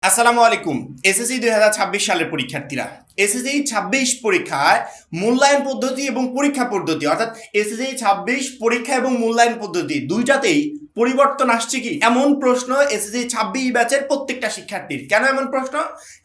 আসসালামু আলাইকুম। এসএসসি 2026 সালের পরীক্ষার্থীরা, এসএসসি 26 পরীক্ষায় মূল্যায়ন পদ্ধতি এবং পরীক্ষা পদ্ধতি অর্থাৎ এসএসসি 26 পরীক্ষা এবং মূল্যায়ন পদ্ধতি দুইটাতেই পরিবর্তন আসছে কি এমন প্রশ্ন এসএসসি 26 ব্যাচের প্রত্যেকটা শিক্ষার্থীর। কেন এমন প্রশ্ন?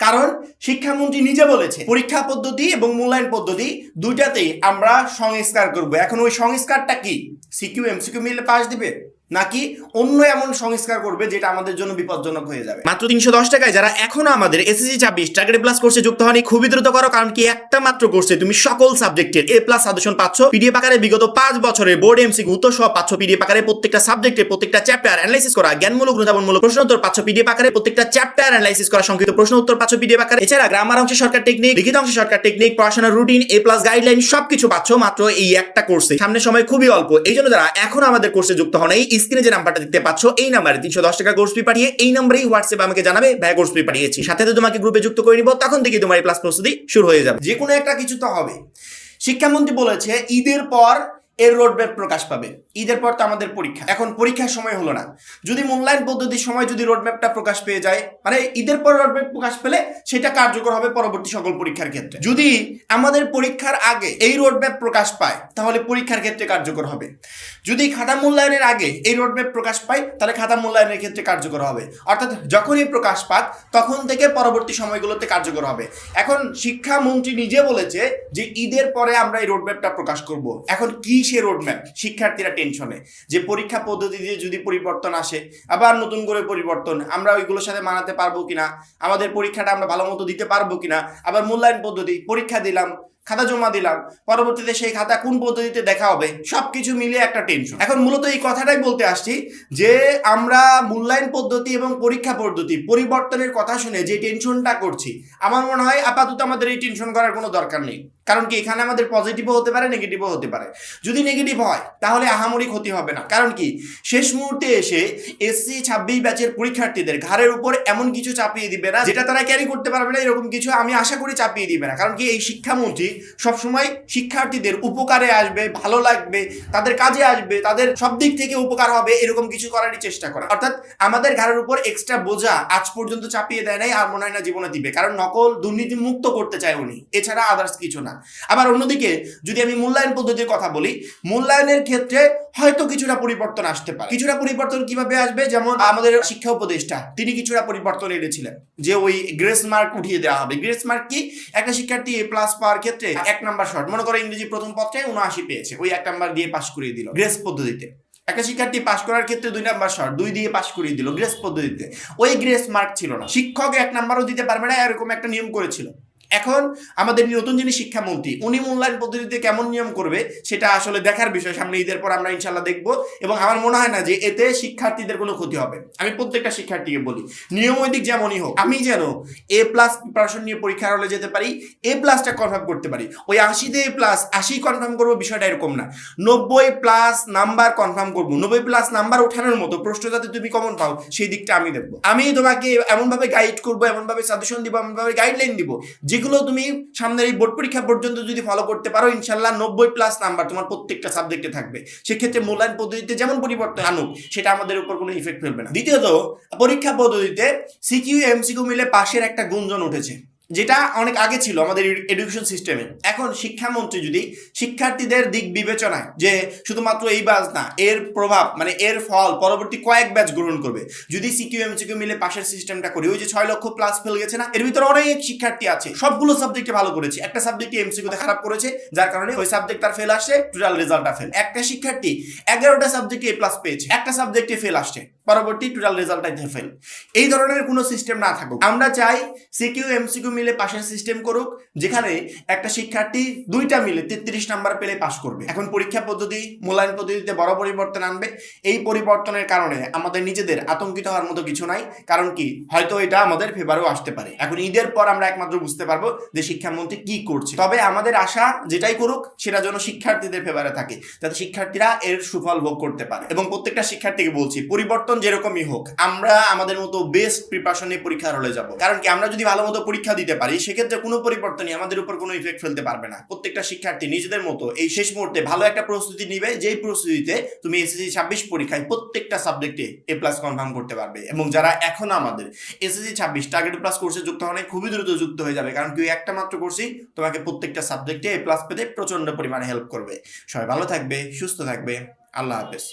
কারণ শিক্ষামন্ত্রী নিজে বলেছে পরীক্ষা পদ্ধতি এবং মূল্যায়ন পদ্ধতি দুইটাতেই আমরা সংস্কার করব। এখন ওই সংস্কারটা কি? সিকিউ এমসিকিউ মিলে পাস দিবে নাকি অন্য এমন সংস্কার করবে যেটা আমাদের জন্য বিপজ্জনক হয়ে যাবে? মাত্র 310 টাকায় যারা এখনো আমাদের এসএসসি 26 টার্গেট প্লাস কোর্সে যুক্ত হয়নি, খুবই দ্রুত করো। কারণ কি একটা মাত্র কোর্সে তুমি সকল সাবজেক্টের এ প্লাস সাজেশন পাচ্ছ, পিডিএফ আকারে বিগত 5 বছরের বোর্ড এমসিকিউ উত্তর সহ পাচ্ছ পিডিএফ আকারে, প্রত্যেকটা সাবজেক্টের প্রত্যেকটা চ্যাপ্টার অ্যানালাইসিস করা জ্ঞানমূলক অনুধাবনমূলক প্রশ্ন উত্তর পাচ্ছ পিডিএফ আকারে, প্রত্যেকটা চ্যাপ্টার অ্যানালাইসিস করা সংক্ষিপ্ত প্রশ্ন উত্তর পাচ্ছ পিডিএফ আকারে। এছাড়া গ্রামার অংশে শর্টকাট টেকনিক, লিখিত অংশে শর্টকাট টেকনিক, পড়াশোনার রুটিন, এ প্লাস গাইডলাইন সবকিছু পাচ্ছ মাত্র এই একটা কোর্সে। সামনে সময় খুবই অল্প, এই জন্য যারা এখন আমাদের কোর্সে যুক্ত হন এই স্ক্রিনে যে নাম্বারটা দেখতে পাচ্ছ এই নাম্বারে 310 টাকা কোর্স ফি পাঠিয়ে এই নম্বরেই হোয়াটসঅ্যাপে আমাকে জানাবে ভাই কোর্স ফি পাঠিয়েছি, সাথে তোমাকে গ্রুপে যুক্ত করে নিব, তখন থেকে তোমার এই প্লাস প্রস্তুতি শুরু হয়ে যাবে। যে কোনো একটা কিছু তো হবে। শিক্ষামন্ত্রী বলেছে ঈদের পর এর রোডম্যাপ প্রকাশ পাবে। ঈদের পর তো আমাদের পরীক্ষা, এখন পরীক্ষার সময় হলো না। যদি মূল্যায়ন পদ্ধতির সময় যদি রোডম্যাপটা প্রকাশ পেয়ে যায়, মানে ঈদের পর রোডম্যাপ প্রকাশ পেলে সেটা কার্যকর হবে পরবর্তী সকল পরীক্ষার ক্ষেত্রে। যদি আমাদের পরীক্ষার আগে এই রোডম্যাপ প্রকাশ পায় তাহলে পরীক্ষার ক্ষেত্রে কার্যকর হবে। যদি খাতা মূল্যায়নের আগে এই রোডম্যাপ প্রকাশ পায় তাহলে খাতা মূল্যায়নের ক্ষেত্রে কার্যকর হবে। অর্থাৎ যখনই প্রকাশ পাক তখন থেকে পরবর্তী সময়গুলোতে কার্যকর হবে। এখন শিক্ষামন্ত্রী নিজে বলেছে যে ঈদের পরে আমরা এই রোডম্যাপটা প্রকাশ করব। এখন কি সে রোডম্যাপ? শিক্ষার্থীরা টেনশনে যে পরীক্ষা পদ্ধতিতে যদি পরিবর্তন আসে, আবার নতুন করে পরিবর্তন, আমরা ওইগুলোর সাথে মানাতে পারবো কিনা, আমাদের পরীক্ষাটা আমরা ভালো মতো দিতে পারবো কিনা, আবার মূল্যায়ন পদ্ধতি, পরীক্ষা দিলাম, খাতা জমা দিলাম, পরবর্তীতে সেই খাতা কোন পদ্ধতিতে দেখা হবে, সবকিছু মিলিয়ে একটা টেনশন। এখন মূলত এই কথাটাই বলতে আসছি যে আমরা মূল্যায়ন পদ্ধতি এবং পরীক্ষা পদ্ধতি পরিবর্তনের কথা শুনে যে টেনশনটা করছি, আমার মনে হয় আপাতত আমাদের এই টেনশন করার কোনো দরকার নেই। কারণ কি এখানে আমাদের পজিটিভও হতে পারে, নেগেটিভও হতে পারে। যদি নেগেটিভ হয় তাহলে আহামরি ক্ষতি হবে না। কারণ কি শেষ মুহূর্তে এসে এসসি 26 ব্যাচের পরীক্ষার্থীদের ঘাড়ের উপর এমন কিছু চাপিয়ে দিবে না যেটা তারা ক্যারি করতে পারবে না, এরকম কিছু আমি আশা করি চাপিয়ে দিবে না। কারণ কি এই শিক্ষামন্ত্রী সবসময় শিক্ষার্থীদের উপকারে আসবে, ভালো লাগবে, তাদের কাজে আসবে, তাদের সব দিক থেকে উপকার হবে এরকম কিছু করারই চেষ্টা করে। অর্থাৎ আমাদের ঘাড়ের উপর এক্সট্রা বোঝা আজ পর্যন্ত চাপিয়ে দেয় নাই, আর মনে হয় না জীবনে দিবে। কারণ নকল দুর্নীতি মুক্ত করতে চায় উনি, এছাড়া আদার্স কিছু না। আবার অন্যদিকে যদি আমি মূল্যায়ন পদ্ধতির কথা বলি, মূল্যায়নের ক্ষেত্রে হয়তো কিছুটা পরিবর্তন আসতে পারে। কিছুটা পরিবর্তন কিভাবে আসবে? যেমন আমাদের শিক্ষা উপদেষ্টা তিনি কিছুটা পরিবর্তন এনেছিলেন যে ওই গ্রেস মার্ক উঠিয়ে দেওয়া হবে। গ্রেস মার্ক কি? একটা শিক্ষার্থী এ প্লাস পাওয়ার ক্ষেত্রে 1 নাম্বার শর্ট, মনে করো ইংরেজি প্রথম পত্রে 79 পেয়েছে, ওই 1 নাম্বার দিয়ে পাস করিয়ে দিল গ্রেস পদ্ধতিতে। একটা শিক্ষার্থী পাস করার ক্ষেত্রে 2 নাম্বার শর্ট, 2 দিয়ে পাস করিয়ে দিল গ্রেস পদ্ধতিতে। ওই গ্রেস মার্ক ছিল না, শিক্ষক 1 নাম্বারও দিতে পারবে না, এরকম একটা নিয়ম করেছিল। এখন আমাদের নতুন যিনি শিক্ষামন্ত্রী উনি মূল্যায়ন পদ্ধতিতে কেমন নিয়ম করবে সেটা আসলে দেখার বিষয়। সামনে ঈদের পর আমরা ইনশাল্লাহ দেখবো, এবং আমার মনে হয় না যে এতে শিক্ষার্থীদের কোনো ক্ষতি হবে। আমি প্রত্যেকটা শিক্ষার্থীকে বলি নিয়ম ওই দিক যেমনই হোক, আমি যেন এ প্লাস প্রিপারেশন নিয়ে পরীক্ষার হলে যেতে পারি, এ প্লাসটা কনফার্ম করতে পারি। ওই 80তে এ প্লাস 80 কনফার্ম করবো বিষয়টা এরকম না, 90 প্লাস নাম্বার কনফার্ম করবো। 90 প্লাস নাম্বার ওঠানোর মতো প্রশ্ন যাতে তুমি কমন পাও সেই দিকটা আমি দেখবো। আমি তোমাকে এমনভাবে গাইড করবো, এমনভাবে সাজেশন দিব, এমনভাবে গাইডলাইন দিব যেগুলো তুমি সামনের এই বোর্ড পরীক্ষা পর্যন্ত যদি ফলো করতে পারো ইনশাল্লাহ 90 প্লাস নাম্বার তোমার প্রত্যেকটা সাবজেক্টে থাকবে। সেক্ষেত্রে মূল্যায়ন পদ্ধতিতে যেমন পরিবর্তন আনুক সেটা আমাদের উপর কোনো ইফেক্ট ফেলবে না। দ্বিতীয়ত, পরীক্ষা পদ্ধতিতে সিকিউ এমসিকিউ মিলে পাশের একটা গুঞ্জন উঠেছে, যেটা অনেক আগে ছিল আমাদের এডুকেশন সিস্টেমে। এখন শিক্ষামন্ত্রী যদি শিক্ষার্থীদের দিক বিবেচনায় যে শুধুমাত্র এই ব্যাচ না, এর প্রভাব মানে এর ফল পরবর্তী কয়েক ব্যাচ গ্রহণ করবে, যদি সিকিউ এমসিকিউ মিলে পাশের সিস্টেমটা করি, ওই যে 6 লক্ষ প্লাস ফেল গেছে না, এর ভিতরে অনেক শিক্ষার্থী আছে সবগুলো সাবজেক্টে ভালো করেছে, একটা সাবজেক্টে এমসিকিউতে খারাপ করেছে, যার কারণে ওই সাবজেক্ট তার ফেল আসছে, টোটাল রেজাল্টটা ফেল। একটা শিক্ষার্থী 11টা সাবজেক্টে এ প্লাস পেয়েছে, একটা সাবজেক্টে ফেল আসছে, পরবর্তী টোটাল রেজাল্টটাই ফেল। এই ধরনের কোনো সিস্টেম না থাকুক। আমরা চাই সিকিউ এমসিকিউ মিলে পাশের সিস্টেম করুক, যেখানে একটা শিক্ষার্থী 2টা মিলে 33 নাম্বার পেলে পাস করবে। এখন পরীক্ষা পদ্ধতি মূল্যায়ন পদ্ধতিতে বড় পরিবর্তন আনবে। এই পরিবর্তনের কারণে আমাদের নিজেদের আতঙ্কিত হওয়ার মতো কিছু নাই। কারণ কি হয়তো এটা আমাদের ফেভারেও আসতে পারে। এখন ঈদের পর আমরা একমাত্র বুঝতে পারবো যে শিক্ষামন্ত্রী কি করছে। তবে আমাদের আশা যেটাই করুক সেটা যেন শিক্ষার্থীদের ফেভারে থাকে, যাতে শিক্ষার্থীরা এর সুফল ভোগ করতে পারে। এবং প্রত্যেকটা শিক্ষার্থীকে বলছি পরিবর্তন যেরকমই হোক আমরা আমাদের মতো বেস্ট প্রিপারেশন নিয়ে পরীক্ষার হলে যাব। কারণ কি আমরা যদি ভালো মতো পরীক্ষা দিতে দিতে পারি, সেক্ষেত্রে কোনো পরিবর্তনই আমাদের উপর কোনো ইফেক্ট ফেলতে পারবে না। প্রত্যেকটা শিক্ষার্থী নিজেদের মতো এই শেষ মুহূর্তে ভালো একটা প্রস্তুতি নিবে, যেই প্রস্তুতিতে তুমি এসএসসি 26 পরীক্ষায় প্রত্যেকটা সাবজেক্টে A+ কনফার্ম করতে পারবে। এবং যারা এখন আমাদের এসএসসি 26 টার্গেট প্লাস কোর্সে যুক্ত হওয়া খুবই দ্রুত যুক্ত হয়ে যাবে, কারণ কি একটা মাত্র কোর্সই তোমাকে প্রত্যেকটা সাবজেক্টে A+ পেতে প্রচন্ড পরিমাণে হেল্প করবে। সবাই ভালো থাকবে, সুস্থ থাকবে, আল্লাহ হাফেজ।